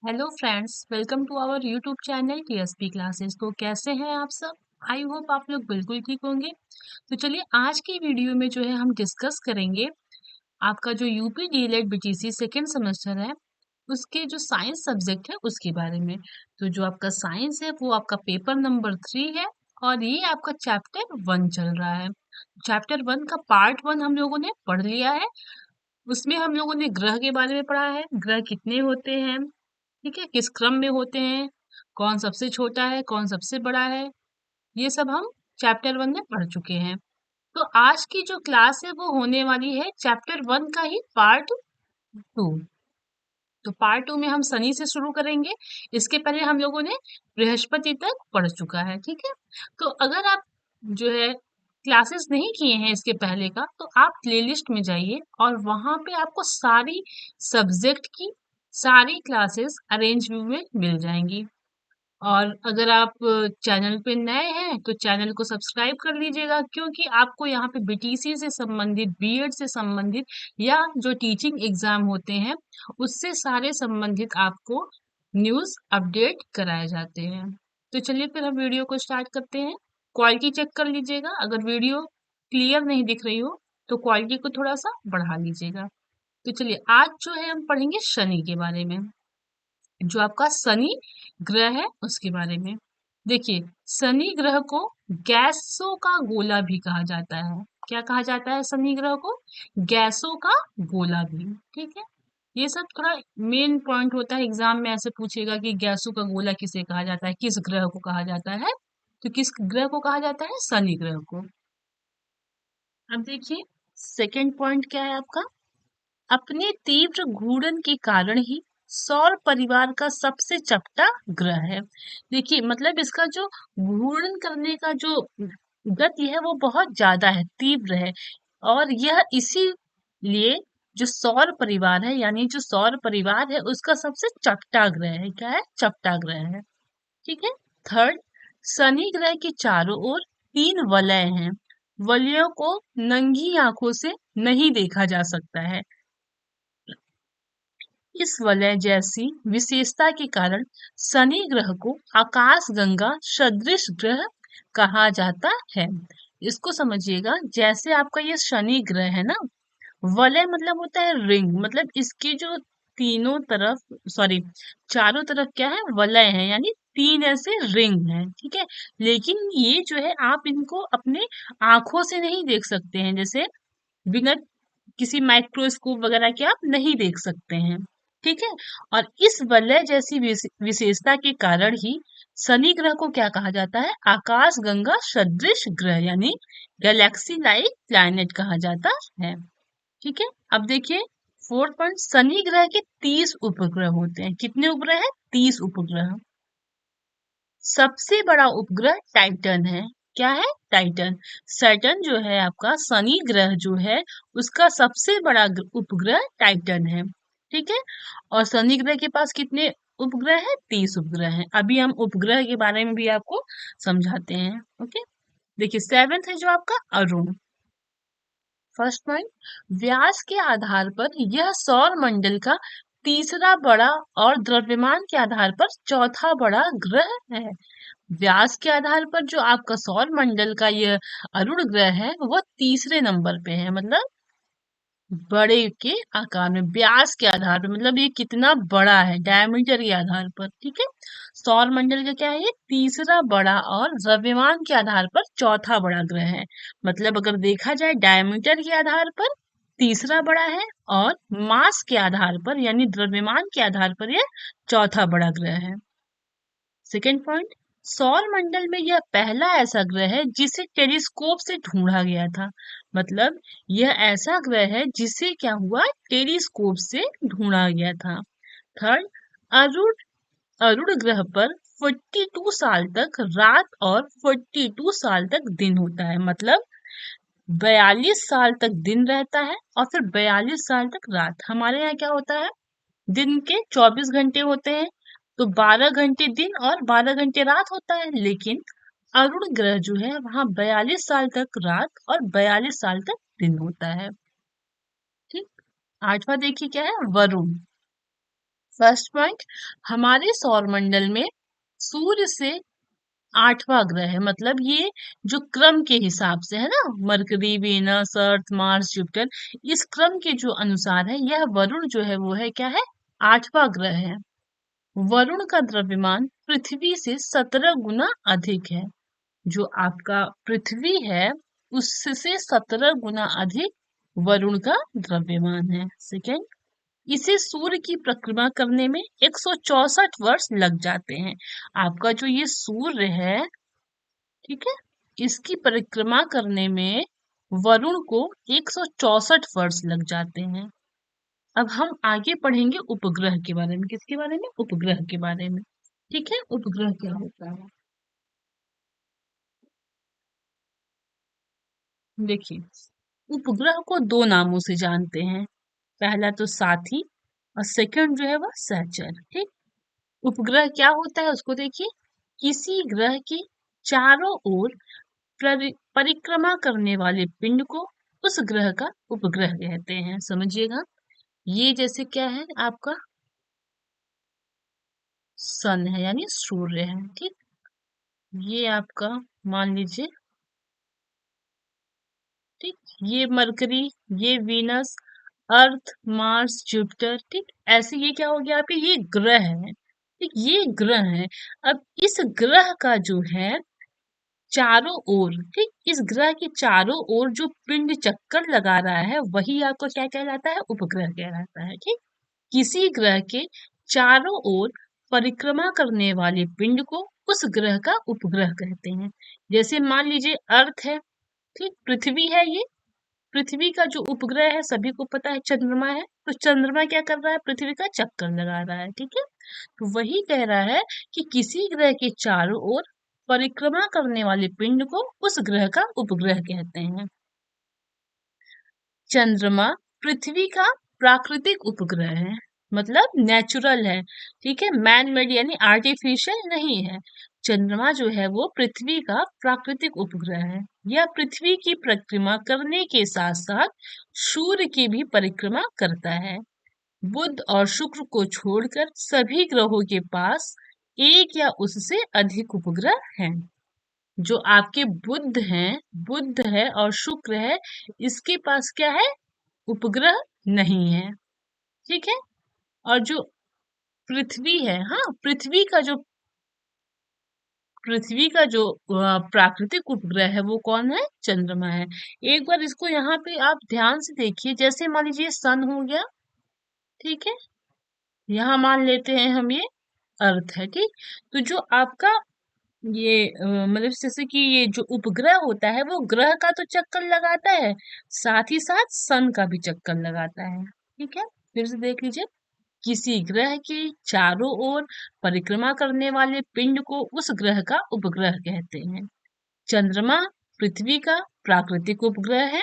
Hello friends, welcome to our YouTube channel TSP classes. तो कैसे हैं आप सब? आई होप आप लोग बिल्कुल ठीक होंगे। तो चलिए आज की वीडियो में जो है हम डिस्कस करेंगे आपका जो UP DElEd BTC second semester है उसके जो साइंस सब्जेक्ट है उसके बारे में। तो जो आपका साइंस है वो आपका पेपर नंबर 3 है और ये आपका चैप्टर 1 चल रहा है। चैप्टर 1 का पार्ट 1 हम लोगों ने पढ़ लिया है। उसमें हम लोगों ने ग्रह के बारे में पढ़ा है, ग्रह कितने होते हैं, ठीक है, किस क्रम में होते हैं, कौन सबसे छोटा है, कौन सबसे बड़ा है, ये सब हम चैप्टर 1 में पढ़ चुके हैं। तो आज की जो क्लास है वो होने वाली है चैप्टर 1 का ही पार्ट 2। तो पार्ट 2 में हम शनि से शुरू करेंगे। इसके पहले हम लोगों ने बृहस्पति तक पढ़ चुका है, ठीक है। तो अगर आप जो है क्लासेस नहीं किए हैं इसके पहले का, तो आप प्लेलिस्ट में जाइए और वहां पे आपको सारी सब्जेक्ट की सारी क्लासेस अरेंज व्यू में मिल जाएंगी। और अगर आप चैनल पे नए हैं तो चैनल को सब्सक्राइब कर लीजिएगा, क्योंकि आपको यहाँ पे बीटीसी से संबंधित, बीएड से संबंधित या जो टीचिंग एग्जाम होते हैं उससे सारे संबंधित आपको न्यूज़ अपडेट कराए जाते हैं। तो चलिए फिर हम वीडियो को स्टार्ट करते हैं। क्वालिटी चेक कर लीजिएगा, अगर वीडियो क्लियर नहीं दिख रही हो तो क्वालिटी को थोड़ा सा बढ़ा लीजिएगा। तो चलिए आज जो है हम पढ़ेंगे शनि के बारे में। जो आपका शनि ग्रह है उसके बारे में। देखिए, शनि ग्रह को गैसों का गोला भी कहा जाता है। क्या कहा जाता है शनि ग्रह को? गैसों का गोला भी। ठीक है, ये सब थोड़ा मेन पॉइंट होता है, एग्जाम में ऐसे पूछेगा कि गैसों का गोला किसे कहा जाता है, किस ग्रह को कहा जाता है। तो किस ग्रह को कहा जाता है? शनि ग्रह को। अब देखिए, सेकंड पॉइंट क्या है आपका? अपने तीव्र घूर्णन के कारण ही सौर परिवार का सबसे चपटा ग्रह है। देखिए, मतलब इसका जो घूर्णन करने का जो गति है वो बहुत ज्यादा है, तीव्र है। और यह इसीलिए जो सौर परिवार है, यानी जो सौर परिवार है उसका सबसे चपटा ग्रह है। क्या है? चपटा ग्रह है। ठीक है। थर्ड, शनि ग्रह के चारों ओर 3 वलय हैं। वलयों को नंगी आंखों से नहीं देखा जा सकता है। इस वलय जैसी विशेषता के कारण शनि ग्रह को आकाश गंगा सदृश ग्रह कहा जाता है। इसको समझिएगा, जैसे आपका ये शनि ग्रह है ना, वलय मतलब होता है रिंग, मतलब इसके जो तीनों तरफ, सॉरी, चारों तरफ क्या है? वलय है, यानी 3 ऐसे रिंग हैं, ठीक है। लेकिन ये जो है आप इनको अपने आंखों से नहीं देख सकते हैं, जैसे बिना किसी माइक्रोस्कोप वगैरह के आप नहीं देख सकते हैं, ठीक है। और इस वलय जैसी विशेषता के कारण ही शनि ग्रह को क्या कहा जाता है? आकाश गंगा सदृश ग्रह, यानी गैलेक्सी लाइक प्लैनेट कहा जाता है। ठीक है। अब देखिए, फोर्थ पॉइंट, शनि ग्रह के 30 उपग्रह होते हैं। कितने उपग्रह हैं? 30 उपग्रह। सबसे बड़ा उपग्रह टाइटन है। क्या है? टाइटन। सैटर्न जो है आपका, शनि ग्रह जो है, उसका सबसे बड़ा उपग्रह टाइटन है। ठीक है। और शनि ग्रह के पास कितने उपग्रह हैं? 30 उपग्रह हैं। अभी हम उपग्रह के बारे में भी आपको समझाते हैं। ओके। देखिए, सेवेंथ है जो आपका अरुण। फर्स्ट पॉइंट, व्यास के आधार पर यह सौर मंडल का तीसरा बड़ा और द्रव्यमान के आधार पर चौथा बड़ा ग्रह है। व्यास के आधार पर जो आपका सौर मंडल का यह अरुण ग्रह है वो तीसरे नंबर पे है, मतलब बड़े के आकार में। व्यास के आधार पर मतलब ये कितना बड़ा है, डायमीटर के आधार पर, ठीक है। सौर मंडल का क्या है? ये तीसरा बड़ा और द्रव्यमान के आधार पर चौथा बड़ा ग्रह है। मतलब अगर देखा जाए डायमीटर के आधार पर तीसरा बड़ा है, और मास के आधार पर यानी द्रव्यमान के आधार पर यह चौथा बड़ा ग्रह है। सेकेंड पॉइंट, सौर मंडल में यह पहला ऐसा ग्रह है जिसे टेलीस्कोप से ढूंढा गया था। मतलब यह ऐसा ग्रह है जिसे क्या हुआ? टेलीस्कोप से ढूंढा गया था। थर्ड, अरुण अरुण ग्रह पर 42 साल तक रात और 42 साल तक दिन होता है। मतलब 42 साल तक दिन रहता है और फिर 42 साल तक रात। हमारे यहाँ क्या होता है? दिन के 24 घंटे होते हैं, तो 12 घंटे दिन और 12 घंटे रात होता है। लेकिन अरुण ग्रह जो है वहां 42 साल तक रात और 42 साल तक दिन होता है। ठीक। आठवां देखिए क्या है? वरुण। फर्स्ट पॉइंट, हमारे सौरमंडल में सूर्य से 8वां ग्रह है, मतलब ये जो क्रम के हिसाब से है ना, मरकरी, वेनस, अर्थ, मार्स, जुपिटर, इस क्रम के जो अनुसार है, यह वरुण जो है वो है क्या है, 8वां ग्रह है। वरुण का द्रव्यमान पृथ्वी से 17 गुना अधिक है। जो आपका पृथ्वी है उससे 17 गुना अधिक वरुण का द्रव्यमान है। सेकेंड, इसे सूर्य की परिक्रमा करने में 164 वर्ष लग जाते हैं। आपका जो ये सूर्य है, ठीक है, इसकी परिक्रमा करने में वरुण को 164 वर्ष लग जाते हैं। अब हम आगे पढ़ेंगे उपग्रह के बारे में। किसके बारे में? उपग्रह के बारे में। ठीक है, उपग्रह क्या होता है? देखिए, उपग्रह को दो नामों से जानते हैं। पहला तो साथी और सेकंड जो है वह सहचर। ठीक, उपग्रह क्या होता है उसको देखिए। किसी ग्रह की चारों ओर परिक्रमा करने वाले पिंड को उस ग्रह का उपग्रह कहते हैं। समझिएगा, ये जैसे क्या है, आपका सन है यानी सूर्य है। ठीक, ये आपका मान लीजिए, ठीक, ये मरकरी, ये वीनस, अर्थ, मार्स, जुपिटर। ठीक, ऐसे ये क्या हो गया आपके, ये ग्रह है। ठीक, ये ग्रह है। अब इस ग्रह का जो है चारों ओर, ठीक, इस ग्रह के चारों ओर जो पिंड चक्कर लगा रहा है वही आपको क्या कहलाता है, उपग्रह कहलाता है। ठीक, किसी ग्रह के चारों ओर परिक्रमा करने वाले पिंड को उस ग्रह का उपग्रह कहते हैं। जैसे मान लीजिए अर्थ है, ठीक, पृथ्वी है, ये पृथ्वी का जो उपग्रह है सभी को पता है चंद्रमा है, तो चंद्रमा क्या कर रहा है, पृथ्वी का चक्कर लगा रहा है। ठीक है, तो वही कह रहा है कि किसी ग्रह के चारों ओर परिक्रमा करने वाले पिंड को उस ग्रह का उपग्रह कहते हैं। चंद्रमा पृथ्वी का प्राकृतिक उपग्रह है, मतलब नेचुरल है। ठीक है, मैन मेड यानी आर्टिफिशियल नहीं है। चंद्रमा जो है वो पृथ्वी का प्राकृतिक उपग्रह है। यह पृथ्वी की परिक्रमा करने के साथ साथ सूर्य की भी परिक्रमा करता है। बुध और शुक्र को छोड़कर सभी ग्रहों के पास एक या उससे अधिक उपग्रह हैं। जो आपके बुध है और शुक्र है, इसके पास क्या है, उपग्रह नहीं है। ठीक है, और जो पृथ्वी है, हाँ, पृथ्वी का जो प्राकृतिक उपग्रह है वो कौन है, चंद्रमा है। एक बार इसको यहाँ पे आप ध्यान से देखिए। जैसे मान लीजिए सन हो गया, ठीक है, यहाँ मान लेते हैं हम ये अर्थ है। ठीक, तो जो आपका ये मतलब जैसे कि ये जो उपग्रह होता है वो ग्रह का तो चक्कर लगाता है, साथ ही साथ सन का भी चक्कर लगाता है। ठीक है, फिर से देख लीजिए। किसी ग्रह के चारों ओर परिक्रमा करने वाले पिंड को उस ग्रह का उपग्रह कहते हैं। चंद्रमा पृथ्वी का प्राकृतिक उपग्रह है।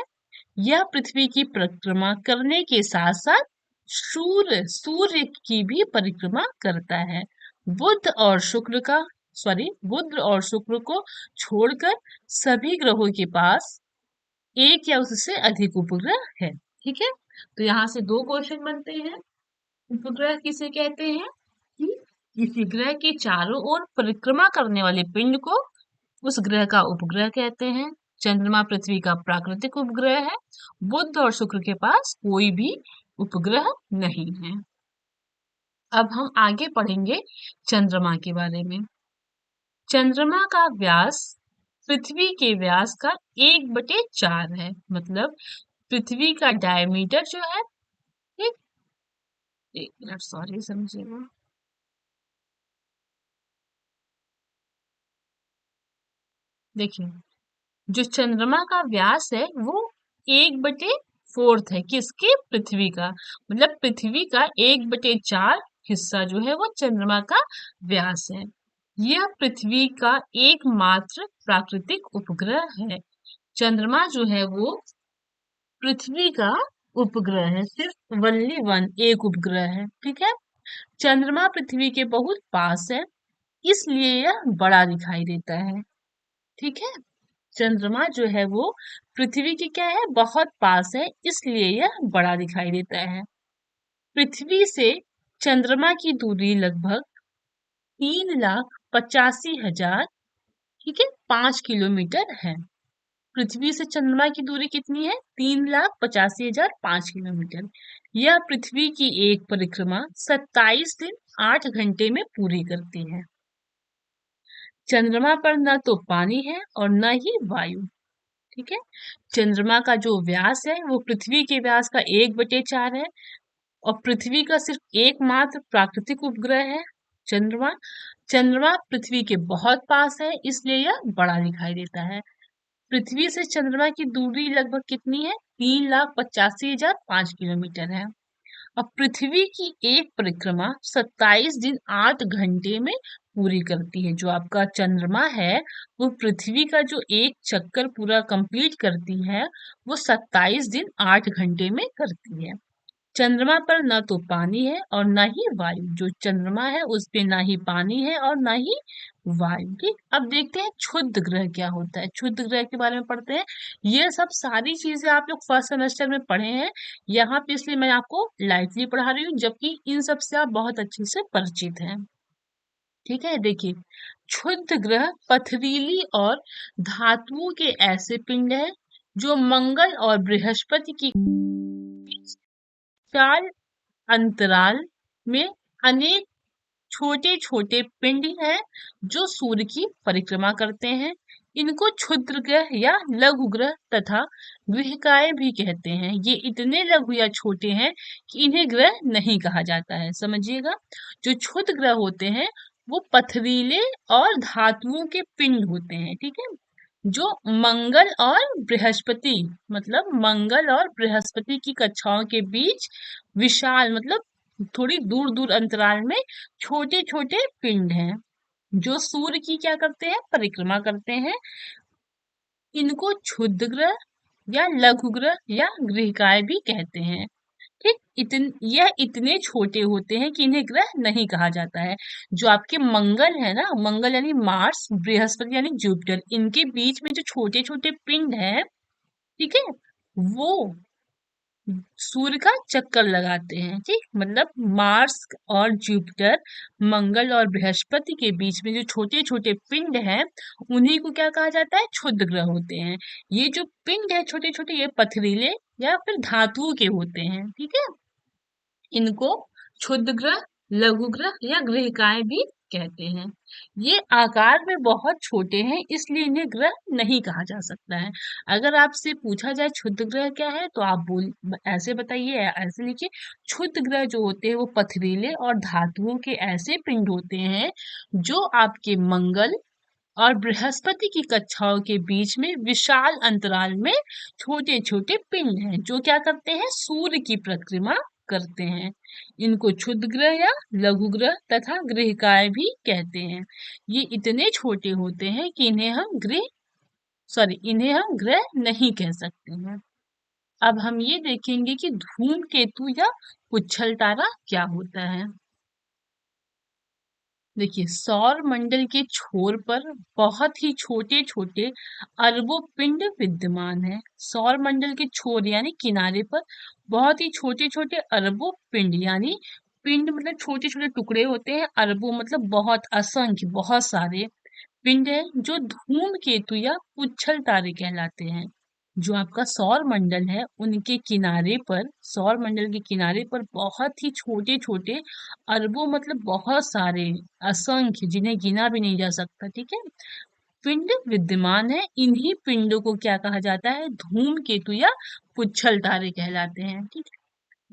यह पृथ्वी की परिक्रमा करने के साथ साथ सूर्य की भी परिक्रमा करता है। बुध और शुक्र का बुध और शुक्र को छोड़कर सभी ग्रहों के पास एक या उससे अधिक उपग्रह है। ठीक है, तो यहाँ से दो क्वेश्चन बनते हैं। उपग्रह किसे कहते हैं? कि किसी ग्रह के चारों ओर परिक्रमा करने वाले पिंड को उस ग्रह का उपग्रह कहते हैं। चंद्रमा पृथ्वी का प्राकृतिक उपग्रह है। बुध और शुक्र के पास कोई भी उपग्रह नहीं है। अब हम आगे पढ़ेंगे चंद्रमा के बारे में। चंद्रमा का व्यास पृथ्वी के व्यास का 1/4 है, मतलब पृथ्वी का डायमीटर जो है, ठीक, एक मिनट, सॉरी, समझिएगा। देखिए, जो चंद्रमा का व्यास है वो 1/4 है, किसके? पृथ्वी का। मतलब पृथ्वी का 1/4 हिस्सा जो है वो चंद्रमा का व्यास है। यह पृथ्वी का एकमात्र प्राकृतिक उपग्रह है। चंद्रमा जो है वो पृथ्वी का उपग्रह है, सिर्फ वनली वन, एक उपग्रह है। ठीक है, चंद्रमा पृथ्वी के बहुत पास है, इसलिए यह बड़ा दिखाई देता है। ठीक है, चंद्रमा जो है वो पृथ्वी के क्या है, बहुत पास है, इसलिए यह बड़ा दिखाई देता है। पृथ्वी से चंद्रमा की दूरी लगभग 3,85,000, ठीक है, 5 किलोमीटर है। पृथ्वी से चंद्रमा की दूरी कितनी है? 3,85,005 किलोमीटर। यह पृथ्वी की एक परिक्रमा 27 दिन 8 घंटे में पूरी करती है। चंद्रमा पर न तो पानी है और न ही वायु, ठीक है। चंद्रमा का जो व्यास है वो पृथ्वी के व्यास का 1/4 है और पृथ्वी का सिर्फ एकमात्र प्राकृतिक उपग्रह है चंद्रमा। चंद्रमा पृथ्वी के बहुत पास है, इसलिए यह बड़ा दिखाई देता है। पृथ्वी से चंद्रमा की दूरी लगभग कितनी है? 3,85,005 किलोमीटर है। अब पृथ्वी की एक परिक्रमा 27 दिन 8 घंटे में पूरी करती है। जो आपका चंद्रमा है वो पृथ्वी का जो एक चक्कर पूरा कंप्लीट करती है वो 27 दिन 8 घंटे में करती है। चंद्रमा पर न तो पानी है और न ही वायु। जो चंद्रमा है उस पे ना ही पानी है और ना ही वायु, ठीक। अब देखते हैं क्षुद्र ग्रह क्या होता है। क्षुद्र ग्रह के बारे में पढ़ते हैं। ये सब सारी चीजें आप लोग फर्स्ट सेमेस्टर में पढ़े हैं यहाँ पे, इसलिए मैं आपको लाइटली पढ़ा रही हूँ, जबकि इन सब से आप बहुत अच्छे से परिचित हैं, ठीक है। देखिए, क्षुद्र ग्रह पथरीली और धातुओं के ऐसे पिंड है जो मंगल और बृहस्पति की विशाल अंतराल में अनेक छोटे छोटे पिंड हैं जो सूर्य की परिक्रमा करते हैं। इनको क्षुद्र ग्रह या लघु ग्रह तथा गृहिकाएं भी कहते हैं। ये इतने लघु या छोटे हैं कि इन्हें ग्रह नहीं कहा जाता है, समझिएगा। जो क्षुद्र ग्रह होते हैं वो पथरीले और धातुओं के पिंड होते हैं, ठीक है। जो मंगल और बृहस्पति, मतलब मंगल और बृहस्पति की कक्षाओं के बीच विशाल, मतलब थोड़ी दूर दूर अंतराल में छोटे छोटे पिंड हैं जो सूर्य की क्या करते हैं? परिक्रमा करते हैं। इनको क्षुद्र ग्रह या लघु ग्रह या गृहिकाएं भी कहते हैं, ठीक। यह इतने छोटे होते हैं कि इन्हें ग्रह नहीं कहा जाता है। जो आपके मंगल है ना, मंगल यानी मार्स, बृहस्पति यानी जुपिटर, इनके बीच में जो छोटे छोटे पिंड हैं, ठीक है, वो सूर्य का चक्कर लगाते हैं, ठीक। मतलब मार्स और जुपिटर, मंगल और बृहस्पति के बीच में जो छोटे छोटे पिंड हैं उन्हीं को क्या कहा जाता है? क्षुद्र ग्रह होते हैं। ये जो पिंड है छोटे छोटे, ये पथरीले या फिर धातुओं के होते हैं, ठीक है। इनको क्षुद्र ग्रह, लघु ग्रह या गृहिकाएं भी कहते हैं। ये आकार में बहुत छोटे हैं, इसलिए इन्हें ग्रह नहीं कहा जा सकता है। अगर आपसे पूछा जाए क्षुद्र ग्रह क्या है तो आप ऐसे बताइए, ऐसे लिखिए। क्षुद्र ग्रह जो होते हैं वो पथरीले और धातुओं के ऐसे पिंड होते हैं जो आपके मंगल और बृहस्पति की कक्षाओं के बीच में विशाल अंतराल में छोटे छोटे पिंड हैं जो क्या करते हैं? सूर्य की परिक्रमा करते हैं। इनको क्षुद्र ग्रह या लघु ग्रह तथा गृहिकाएं भी कहते हैं। ये इतने छोटे होते हैं कि इन्हें हम ग्रह नहीं कह सकते हैं। अब हम ये देखेंगे कि धूमकेतु या पुच्छल तारा क्या होता है। देखिए, सौर मंडल के छोर पर बहुत ही छोटे छोटे अरबों पिंड विद्यमान है। सौर मंडल के छोर यानी किनारे पर बहुत ही छोटे छोटे अरबों पिंड, यानी पिंड मतलब छोटे छोटे टुकड़े होते हैं, अरबों मतलब बहुत, असंख्य, बहुत सारे पिंड है जो धूमकेतु या पुच्छल तारे कहलाते हैं। जो आपका सौर मंडल है उनके किनारे पर, सौर मंडल के किनारे पर बहुत ही छोटे छोटे अरबों मतलब बहुत सारे, असंख्य, जिन्हें गिना भी नहीं जा सकता, ठीक है, पिंड विद्यमान है। इन्हीं पिंडों को क्या कहा जाता है? धूमकेतु या पुच्छल तारे कहलाते हैं, ठीक है।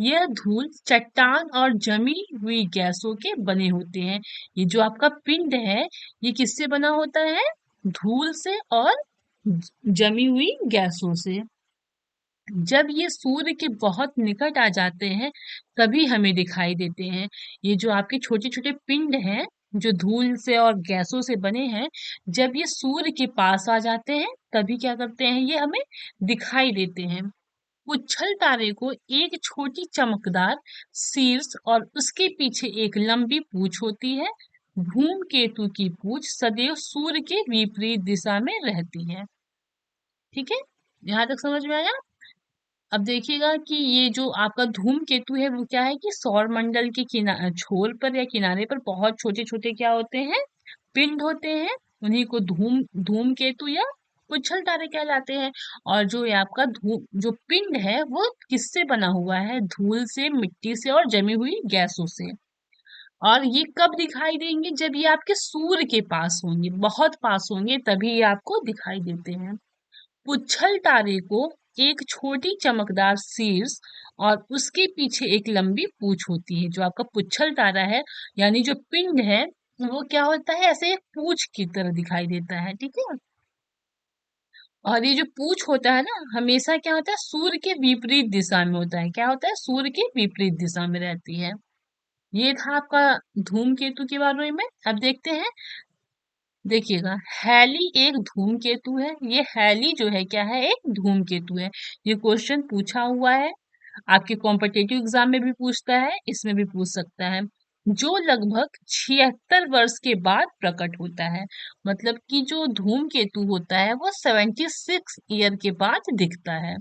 यह धूल, चट्टान और जमी हुई गैसों के बने होते हैं। ये जो आपका पिंड है ये किससे बना होता है? धूल से और जमी हुई गैसों से। जब ये सूर्य के बहुत निकट आ जाते हैं तभी हमें दिखाई देते हैं। ये जो आपके छोटे छोटे पिंड हैं जो धूल से और गैसों से बने हैं, जब ये सूर्य के पास आ जाते हैं तभी क्या करते हैं? ये हमें दिखाई देते हैं। उच्छल तारे को एक छोटी चमकदार शीर्ष और उसके पीछे एक लंबी पूंछ होती है। धूमकेतु की पूंछ सदैव सूर्य के विपरीत दिशा में रहती है, ठीक है। यहाँ तक समझ में आया? अब देखिएगा कि ये जो आपका धूमकेतु है वो क्या है कि सौर मंडल के छोर पर या किनारे पर बहुत छोटे छोटे क्या होते हैं, पिंड होते हैं। उन्हीं को धूमकेतु या पुच्छल तारे कहलाते हैं। और जो ये आपका धूम जो पिंड है वो किससे बना हुआ है, धूल से, मिट्टी से और जमी हुई गैसों से। और ये कब दिखाई देंगे, जब ये आपके सूर्य के पास होंगे, बहुत पास होंगे, तभी ये आपको दिखाई देते हैं। पुच्छल तारे को एक छोटी चमकदार शीर्ष और उसके पीछे एक लंबी पूंछ होती है। जो आपका पुच्छल तारा है यानी जो पिंड है वो क्या होता है, ऐसे एक पूंछ की तरह दिखाई देता है, ठीक है। और ये जो पूंछ होता है ना, हमेशा क्या होता है, सूर्य के विपरीत दिशा में होता है। क्या होता है, सूर्य के विपरीत दिशा में रहती है। ये था आपका धूमकेतु के बारे में। अब देखते हैं, देखिएगा, हैली एक धूमकेतु है। ये हैली जो है क्या है, एक धूमकेतु है। ये क्वेश्चन पूछा हुआ है, आपके कॉम्पिटेटिव एग्जाम में भी पूछता है, इसमें भी पूछ सकता है। जो लगभग 76 वर्ष के बाद प्रकट होता है। मतलब कि जो धूमकेतु होता है वो 76 ईयर के बाद दिखता है।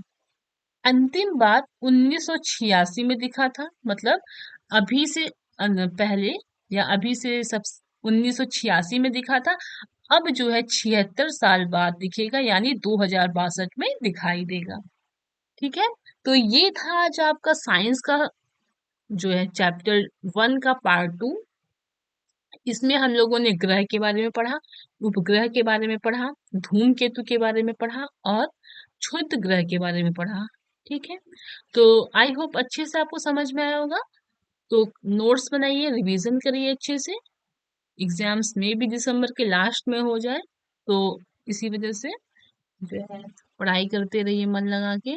अंतिम बार 1986 में दिखा था। मतलब अभी से पहले, या अभी से सब 1986 में दिखा था। अब जो है 76 साल बाद दिखेगा, यानी 2062 में दिखाई देगा। ठीक है। तो ये था आज आपका साइंस का जो है चैप्टर 1 का पार्ट 2। इसमें हम लोगों ने ग्रह के बारे में पढ़ा, उपग्रह के बारे में पढ़ा, धूमकेतु के बारे में पढ़ा और क्षुद्र ग्रह के बारे में पढ़ा। ठीक है। तो आई होप अच्छे से आपको समझ में आया होगा। तो नोट्स बनाइए, रिवीजन करिए अच्छे से। एग्जाम्स में भी दिसंबर के लास्ट में हो जाए, तो इसी वजह से जो है पढ़ाई करते रहिए मन लगा के।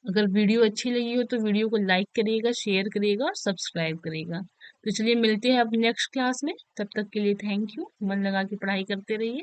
अगर वीडियो अच्छी लगी हो तो वीडियो को लाइक करिएगा, शेयर करिएगा और सब्सक्राइब करिएगा। तो चलिए मिलते हैं अब नेक्स्ट क्लास में। तब तक के लिए थैंक यू। मन लगा के पढ़ाई करते रहिए।